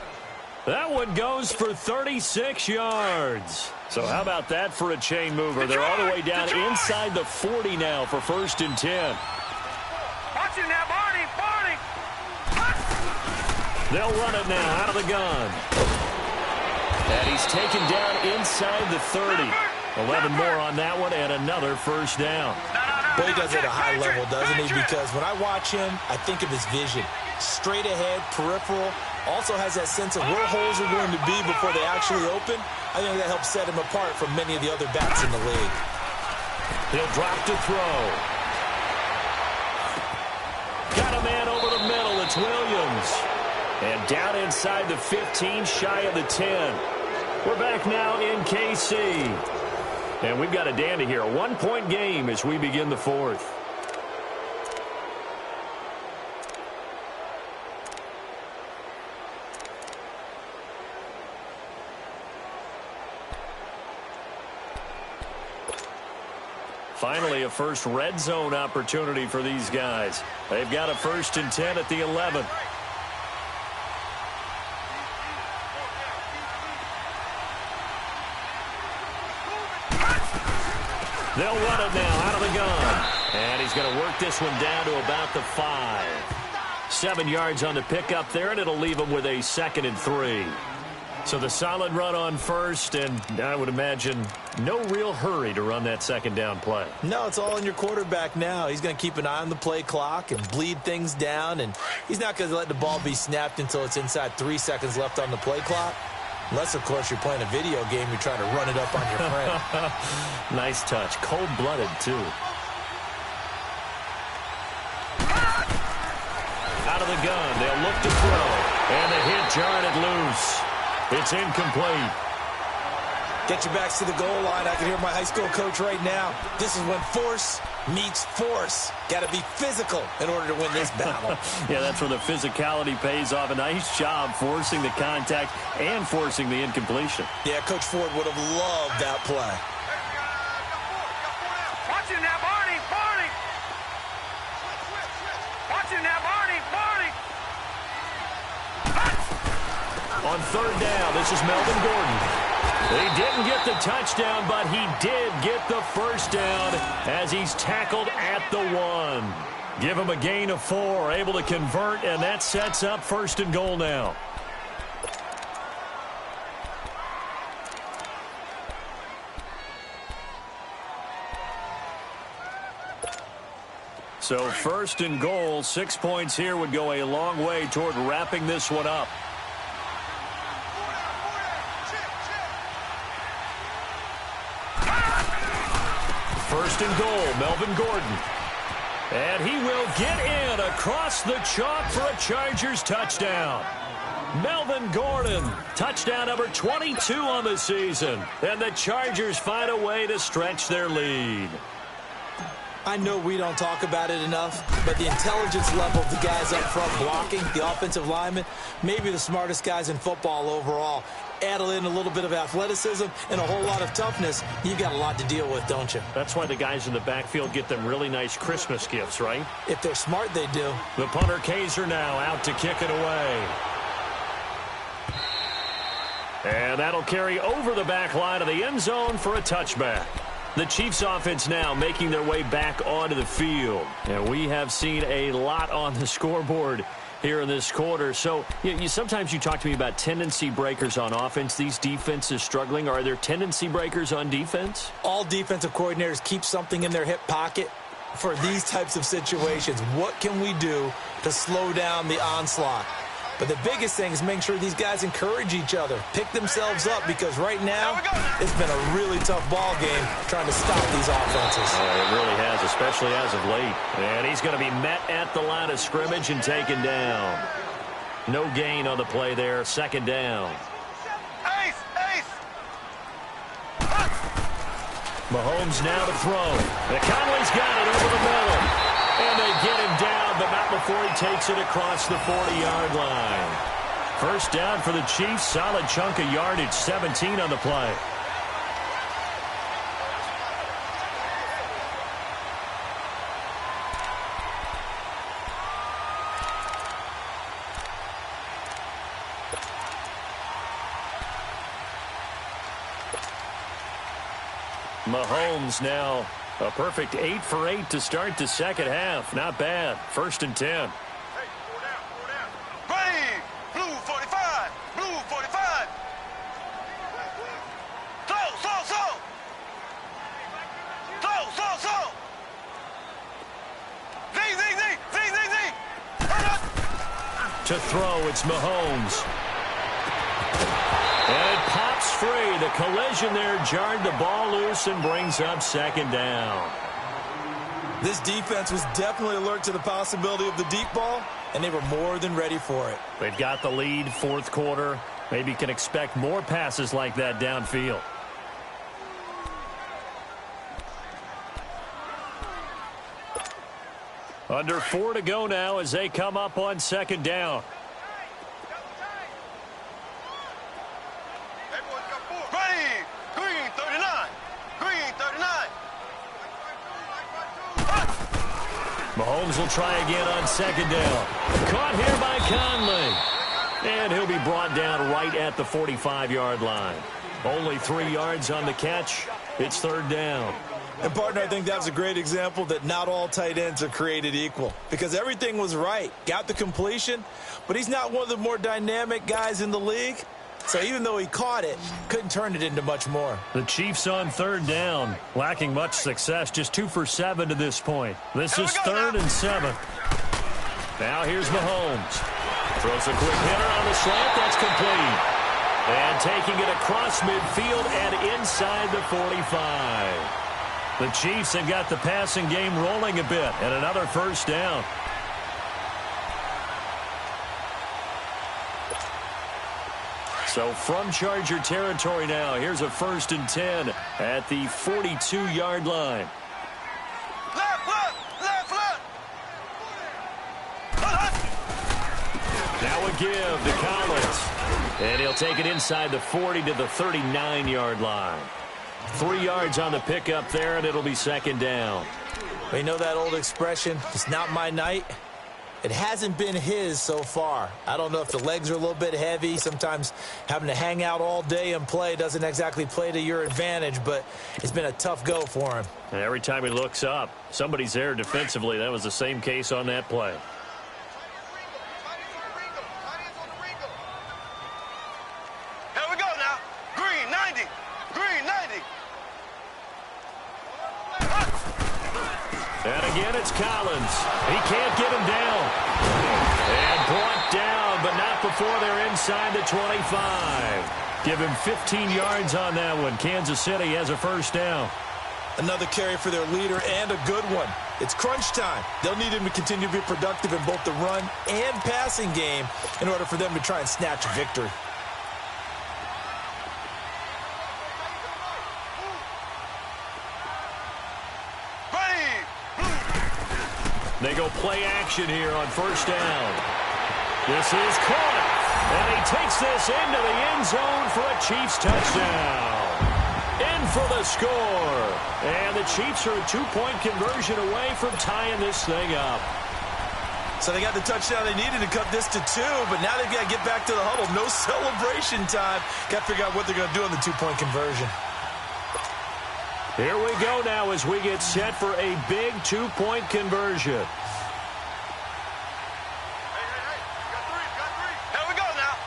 [SPEAKER 1] That one goes for 36 yards. So how about that for a chain mover? They're all the way down inside the 40 now for 1st and 10.
[SPEAKER 3] Watch it now, Barney, Barney.
[SPEAKER 1] They'll run it now out of the gun. And he's taken down inside the 30. 11 more on that one and another 1st down.
[SPEAKER 2] Boy, he does it at a high level, doesn't he? Because when I watch him, I think of his vision. Straight ahead, peripheral. Also has that sense of where holes are going to be before they actually open. I think that helps set him apart from many of the other backs in the league.
[SPEAKER 1] He'll drop to throw. Got a man over the middle. It's Williams. And down inside the 15, shy of the 10. We're back now in KC. And we've got a dandy here. A one-point game as we begin the fourth. Finally, a first red zone opportunity for these guys. They've got a 1st and 10 at the 11. They'll run it now out of the gun. And he's going to work this one down to about the 5. 7 yards on the pickup there, and it'll leave him with a 2nd and 3. So the solid run on first, and I would imagine no real hurry to run that 2nd down play.
[SPEAKER 4] No, it's all in your quarterback now. He's going to keep an eye on the play clock and bleed things down, and he's not going to let the ball be snapped until it's inside 3 seconds left on the play clock. Unless, of course, you're playing a video game, you're trying to run it up on your friend.
[SPEAKER 1] Nice touch. Cold-blooded, too. Out of the gun. They'll look to throw. And the hit jarred it loose. It's incomplete.
[SPEAKER 4] Get your backs to the goal line. I can hear my high school coach right now. This is when force meets force. Got to be physical in order to win this battle.
[SPEAKER 1] Yeah, that's where the physicality pays off. A nice job forcing the contact and forcing the incompletion.
[SPEAKER 4] Yeah, Coach Ford would have loved that play.
[SPEAKER 3] Watch him now, Barney! Barney! Watch him now, Barney! Barney!
[SPEAKER 1] On 3rd down, this is Melvin Gordon. He didn't get the touchdown, but he did get the 1st down as he's tackled at the 1. Give him a gain of 4, able to convert, and that sets up 1st and goal now. So 1st and goal, 6 points here would go a long way toward wrapping this one up. First and goal, Melvin Gordon. And he will get in across the chalk for a Chargers touchdown. Melvin Gordon, touchdown number 22 on the season. And the Chargers find a way to stretch their lead.
[SPEAKER 4] I know we don't talk about it enough, but the intelligence level of the guys up front blocking, the offensive linemen, maybe the smartest guys in football overall. Add in a little bit of athleticism and a whole lot of toughness, you got a lot to deal with, don't you?
[SPEAKER 1] That's why the guys in the backfield get them really nice Christmas gifts, right?
[SPEAKER 4] If they're smart, they do.
[SPEAKER 1] The punter Kaiser now out to kick it away. And that'll carry over the back line of the end zone for a touchback. The Chiefs offense now making their way back onto the field. And we have seen a lot on the scoreboard here in this quarter. So sometimes you talk to me about tendency breakers on offense. These defenses struggling. Are there tendency breakers on defense?
[SPEAKER 4] All defensive coordinators keep something in their hip pocket for these types of situations. What can we do to slow down the onslaught? But the biggest thing is making sure these guys encourage each other, pick themselves up, because right now it's been a really tough ball game trying to stop these offenses.
[SPEAKER 1] It really has, especially as of late. And he's going to be met at the line of scrimmage and taken down. No gain on the play there, 2nd down.
[SPEAKER 3] Ace! Ace!
[SPEAKER 1] Mahomes now to throw. And Conley's got it over the middle. And they get him down, but not before he takes it across the 40-yard line. 1st down for the Chiefs. Solid chunk of yardage, 17 on the play. Mahomes now a perfect 8 for 8 to start the 2nd half. Not bad. 1st and 10.
[SPEAKER 3] Hey, four down. Green, blue 45, blue 45. Slow. Z.
[SPEAKER 1] To throw, it's Mahomes. And it pops free. The collision there jarred the ball loose and brings up 2nd down.
[SPEAKER 4] This defense was definitely alert to the possibility of the deep ball, and they were more than ready for it.
[SPEAKER 1] They've got the lead, 4th quarter. Maybe can expect more passes like that downfield.
[SPEAKER 5] Under 4 to go now as they come up on second down.
[SPEAKER 3] Ready. Green 39. Green 39.
[SPEAKER 1] Mahomes will try again on second down. Caught here by Conley. And he'll be brought down right at the 45-yard line. Only 3 yards on the catch. It's third down.
[SPEAKER 2] And, partner, I think that's a great example that not all tight ends are created equal because everything was right. Got the completion, but he's not one of the more dynamic guys in the league. So even though he caught it, couldn't turn it into much more.
[SPEAKER 5] The Chiefs on third down, lacking much success, just 2 for 7 to this point. This is 3rd and 7. Now here's Mahomes. Throws a quick hitter on the slant. That's complete. And taking it across midfield and inside the 45. The Chiefs have got the passing game rolling a bit, and another first down. So from Charger territory now, here's a 1st and 10 at the 42-yard line.
[SPEAKER 3] Left.
[SPEAKER 1] Now a give to Collins. And he'll take it inside the 40 to the 39-yard line. 3 yards on the pickup there, and it'll be second down.
[SPEAKER 4] We know that old expression, it's not my night. It hasn't been his so far. I don't know if the legs are a little bit heavy. Sometimes having to hang out all day and play doesn't exactly play to your advantage, but it's been a tough go for him.
[SPEAKER 5] And every time he looks up, somebody's there defensively. That was the same case on that play.
[SPEAKER 3] Here we go now. Green 90. Green 90.
[SPEAKER 1] And again, it's Collins. He can't get him down. And brought down, but not before they're inside the 25. Give him 15 yards on that one. Kansas City has a first down.
[SPEAKER 2] Another carry for their leader and a good one. It's crunch time. They'll need him to continue to be productive in both the run and passing game in order for them to try and snatch victory.
[SPEAKER 1] They go play action here on first down. This is caught. And he takes this into the end zone for a Chiefs touchdown. In for the score. And the Chiefs are a 2-point conversion away from tying this thing up.
[SPEAKER 2] So they got the touchdown they needed to cut this to 2, but now they've got to get back to the huddle. No celebration time. Got to figure out what they're going to do on the 2-point conversion.
[SPEAKER 1] Here we go now as we get set for a big 2-point conversion.
[SPEAKER 3] Here we go now.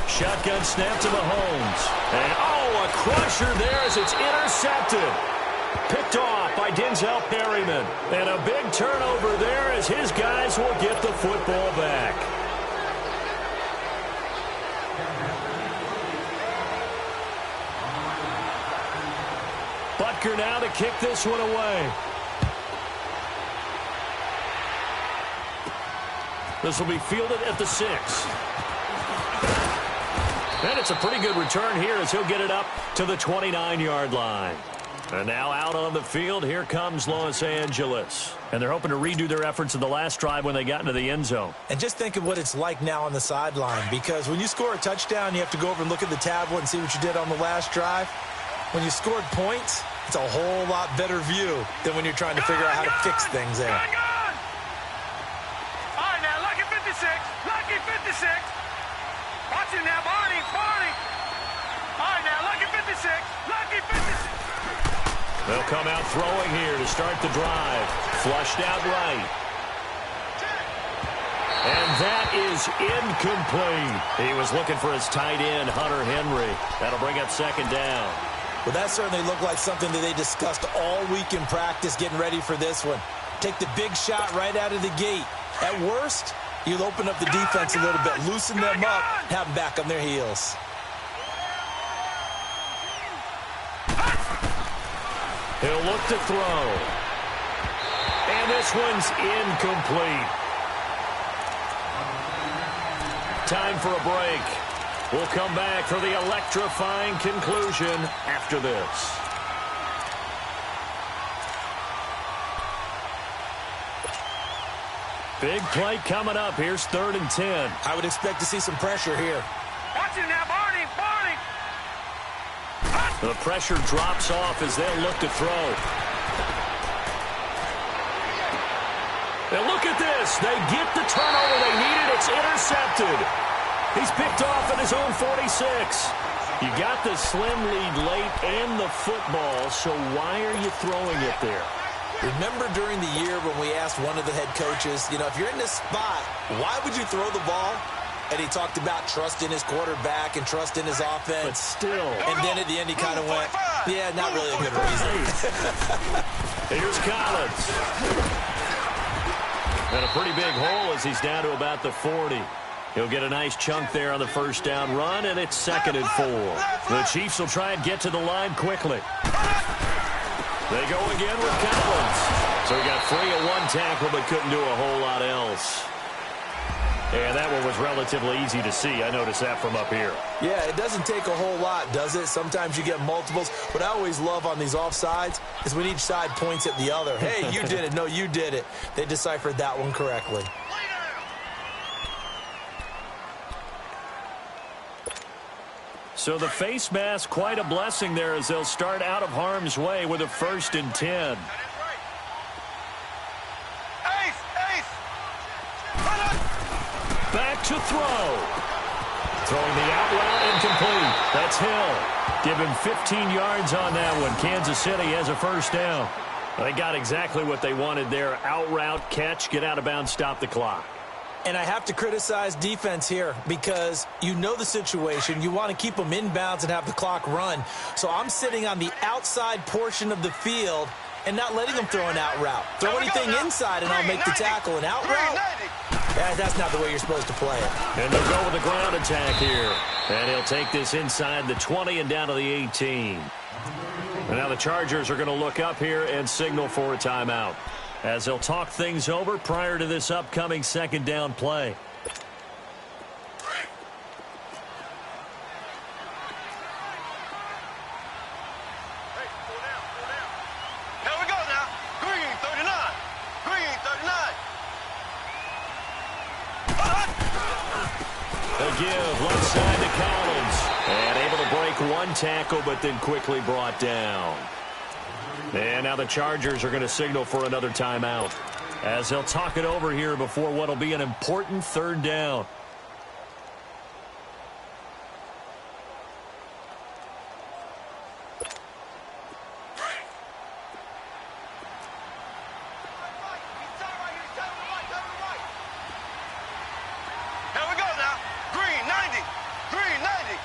[SPEAKER 1] Shotgun snap to Mahomes. And, a crusher there as it's intercepted. Picked off by Denzel Perryman. And a big turnover there as his guys will get the football back. Butker now to kick this one away. This will be fielded at the 6. And it's a pretty good return here as he'll get it up to the 29-yard line. And now out on the field, here comes Los Angeles. And they're hoping to redo their efforts in the last drive when they got into the end zone.
[SPEAKER 4] And just think of what it's like now on the sideline, because when you score a touchdown, you have to go over and look at the tablet and see what you did on the last drive. When you scored points, it's a whole lot better view than when you're trying to figure out how to fix things there.
[SPEAKER 3] All right, now, lucky 56. Lucky 56. Watch it now, Barney. All right, now, lucky 56. Lucky 56.
[SPEAKER 1] They'll come out throwing here to start the drive. Flushed out right. And that is incomplete. He was looking for his tight end, Hunter Henry. That'll bring up second down.
[SPEAKER 4] Well, that certainly looked like something that they discussed all week in practice getting ready for this one. Take the big shot right out of the gate. At worst, you'll open up the defense a little bit, loosen them up, have them back on their heels.
[SPEAKER 1] He'll look to throw. And this one's incomplete. Time for a break. We'll come back for the electrifying conclusion after this.
[SPEAKER 5] Big play coming up. Here's 3rd and 10.
[SPEAKER 2] I would expect to see some pressure here.
[SPEAKER 3] Watch him now, Barney. Barney.
[SPEAKER 5] The pressure drops off as they'll look to throw. And look at this. They get the turnover they needed. It's intercepted. He's picked off at his own 46. You got the slim lead late and the football, so why are you throwing it there?
[SPEAKER 2] Remember during the year when we asked one of the head coaches, you know, if you're in this spot, why would you throw the ball? And he talked about trust in his quarterback and trust in his offense.
[SPEAKER 5] But still.
[SPEAKER 2] And then at the end he kind of went, yeah, not really a good reason.
[SPEAKER 5] Here's Collins. And a pretty big hole as he's down to about the 40. He'll get a nice chunk there on the first down run, and it's 2nd and 4. The Chiefs will try and get to the line quickly. They go again with Collins. So he got free of one tackle but couldn't do a whole lot else. And that one was relatively easy to see. I noticed that from up here.
[SPEAKER 2] Yeah, it doesn't take a whole lot, does it? Sometimes you get multiples. What I always love on these offsides is when each side points at the other. Hey, you did it. No, you did it. They deciphered that one correctly.
[SPEAKER 5] So the face mask, quite a blessing there as they'll start out of harm's way with a 1st and 10. Back to throw. Throwing the out route incomplete. That's Hill. Give him 15 yards on that one. Kansas City has a 1st down. They got exactly what they wanted there. Out route, catch, get out of bounds, stop the clock.
[SPEAKER 4] And I have to criticize defense here because you know the situation. You want to keep them inbounds and have the clock run. So I'm sitting on the outside portion of the field and not letting them throw an out route. Throw anything inside and I'll make the tackle. An out route? That's not the way you're supposed to play it.
[SPEAKER 5] And they'll go with a ground attack here. And he'll take this inside the 20 and down to the 18. And now the Chargers are going to look up here and signal for a timeout as they'll talk things over prior to this upcoming 2nd down play.
[SPEAKER 3] Here we go now. Green, 39. Green, 39.
[SPEAKER 5] A give left side to Collins. And able to break one tackle, but then quickly brought down. And now the Chargers are going to signal for another timeout as they'll talk it over here before what will be an important 3rd down.
[SPEAKER 3] Here we go now. Green, 90. Green, 90.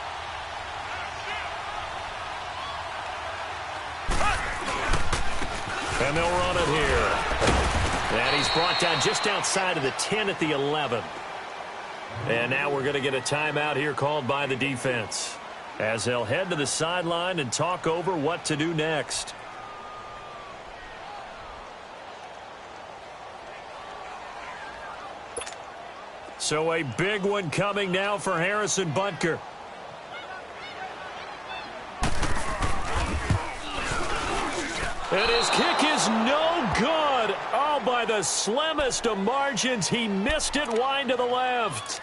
[SPEAKER 5] And they'll run it here. And he's brought down just outside of the 10 at the 11. And now we're going to get a timeout here called by the defense as they'll head to the sideline and talk over what to do next. So a big one coming now for Harrison Butker. And his kick is no good. Oh, by the slimmest of margins, he missed it wide to the left.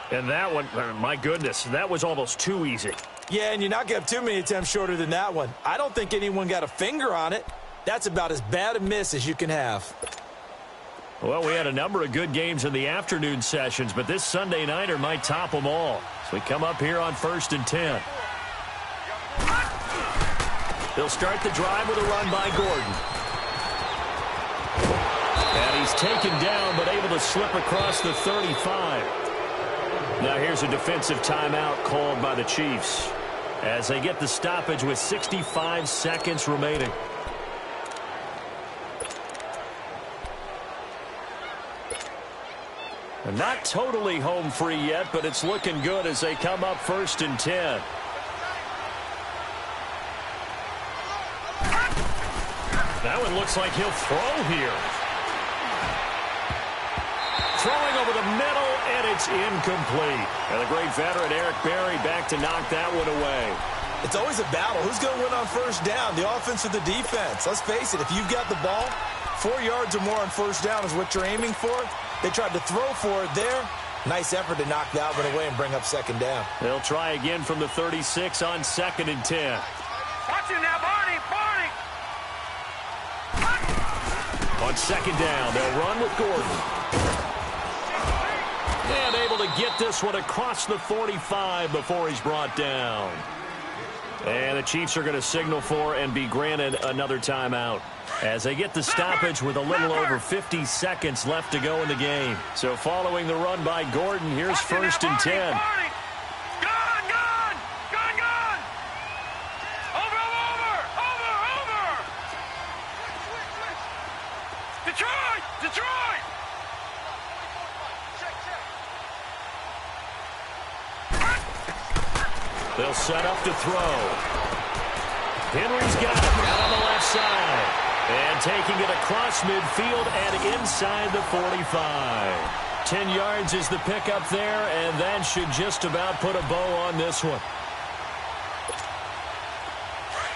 [SPEAKER 5] And that one, my goodness, that was almost too easy.
[SPEAKER 4] Yeah, and you're not going to have too many attempts shorter than that one. I don't think anyone got a finger on it. That's about as bad a miss as you can have.
[SPEAKER 5] Well, we had a number of good games in the afternoon sessions, but this Sunday nighter might top them all. So we come up here on 1st and 10. They'll start the drive with a run by Gordon. And he's taken down, but able to slip across the 35. Now here's a defensive timeout called by the Chiefs as they get the stoppage with 65 seconds remaining. And not totally home free yet, but it's looking good as they come up 1st and 10. That one looks like he'll throw here. Throwing over the middle, and it's incomplete. And the great veteran Eric Berry back to knock that one away.
[SPEAKER 4] It's always a battle. Who's going to win on 1st down, the offense or the defense? Let's face it, if you've got the ball, 4 yards or more on 1st down is what you're aiming for.
[SPEAKER 2] They tried to throw for it there. Nice effort to knock that one away and bring up second down.
[SPEAKER 5] They'll try again from the 36 on 2nd and 10.
[SPEAKER 3] Watch him now, Barney.
[SPEAKER 5] On 2nd down, they'll run with Gordon. And able to get this one across the 45 before he's brought down. And the Chiefs are going to signal for and be granted another timeout as they get the stoppage with a little over 50 seconds left to go in the game. So following the run by Gordon, here's 1st and 10.
[SPEAKER 3] Gun. Over. Detroit.
[SPEAKER 5] They'll set up to throw. Henry's got it out on the left side. And taking it across midfield and inside the 45. 10 yards is the pickup there, and that should just about put a bow on this one.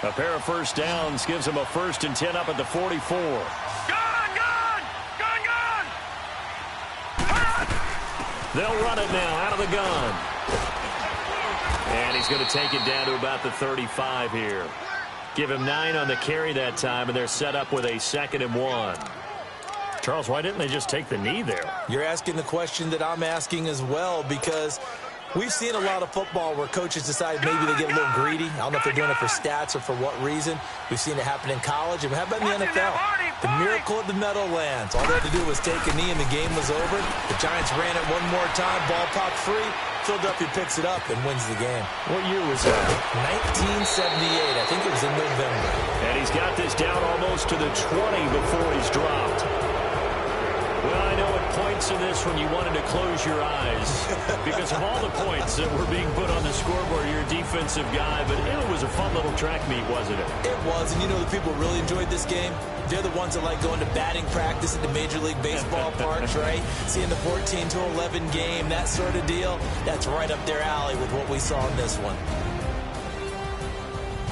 [SPEAKER 5] A pair of first downs gives them a 1st and 10 up at the 44.
[SPEAKER 3] Gun.
[SPEAKER 5] They'll run it now out of the gun. And he's going to take it down to about the 35 here. Give him 9 on the carry that time, and they're set up with a 2nd and 1. Charles, why didn't they just take the knee there?
[SPEAKER 2] You're asking the question that I'm asking as well, because we've seen a lot of football where coaches decide maybe they get a little greedy. I don't know if they're doing it for stats or for what reason. We've seen it happen in college, and how about in the NFL? The miracle of the Meadowlands. All they had to do was take a knee, and the game was over. The Giants ran it one more time. Ball popped free. Philadelphia picks it up and wins the game.
[SPEAKER 5] What year was that?
[SPEAKER 2] 1978. I think it was in November.
[SPEAKER 5] And he's got this down almost to the 20 before he's dropped. Well, I know at points in this when you wanted to close your eyes because of all the points that were being put on the scoreboard. You're a defensive guy, but it was a fun little track meet, wasn't it?
[SPEAKER 2] It was, and you know the people really enjoyed this game? They're the ones that like going to batting practice at the Major League Baseball parks, right? Seeing the 14-11 game, that sort of deal. That's right up their alley with what we saw in this one.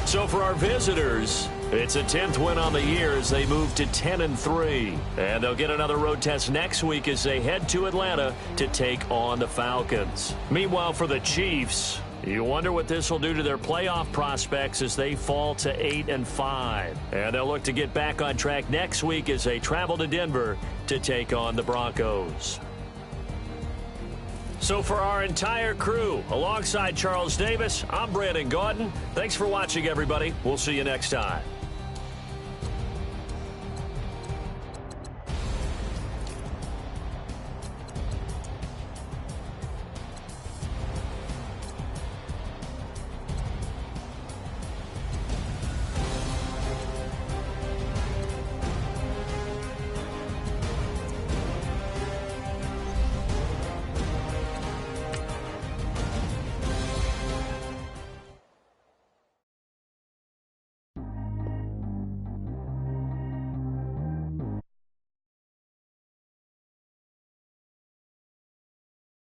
[SPEAKER 5] So for our visitors, it's a 10th win on the year as they move to 10-3. And they'll get another road test next week as they head to Atlanta to take on the Falcons. Meanwhile, for the Chiefs, you wonder what this will do to their playoff prospects as they fall to 8-5. And they'll look to get back on track next week as they travel to Denver to take on the Broncos. So for our entire crew, alongside Charles Davis, I'm Brandon Gaudin. Thanks for watching, everybody. We'll see you next time.